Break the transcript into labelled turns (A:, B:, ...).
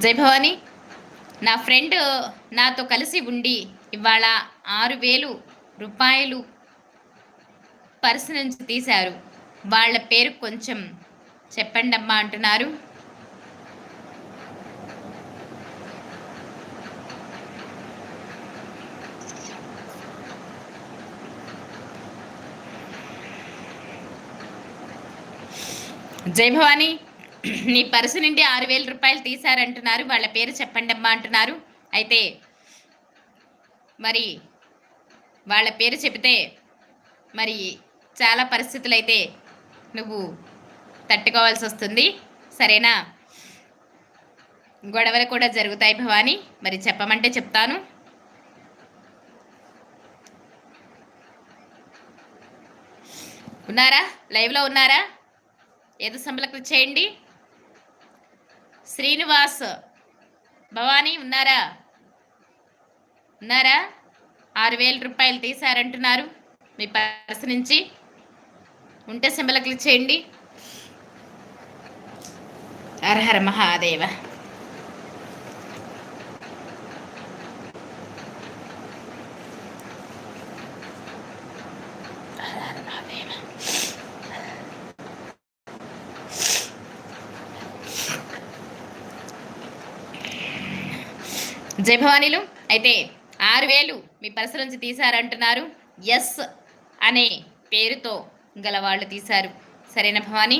A: జై భవాని. నా ఫ్రెండ్ నాతో కలిసి ఉండి ఇవాళ 6,000 రూపాయలు పర్సు నుంచి తీశారు. వాళ్ళ పేరు కొంచెం చెప్పండి అమ్మా అంటున్నారు. జై భవాని, నీ పర్సు నుండి 6,000 రూపాయలు తీశారంటున్నారు. వాళ్ళ పేరు చెప్పండి అమ్మా అంటున్నారు. అయితే మరి వాళ్ళ పేరు చెబితే మరి చాలా పరిస్థితులు అయితే నువ్వు తట్టుకోవాల్సి వస్తుంది, సరేనా? గొడవలు కూడా జరుగుతాయి భవాని. మరి చెప్పమంటే చెప్తాను. ఉన్నారా? లైవ్లో ఉన్నారా? ఏదో సంబలకు చేయండి. శ్రీనివాస్, భవానీ ఉన్నారా? ఉన్నారా? 6,000 రూపాయలు తీశారంటున్నారు మీ పర్సు నుంచి. ఉంటే సింబల్ క్లిక్ చేయండి. హర మహాదేవ. జై భవానీలు, అయితే 6,000 మీ పర్సు నుంచి తీశారంటున్నారు. ఎస్ అనే పేరుతో గల వాళ్ళు తీశారు, సరేనా భవానీ?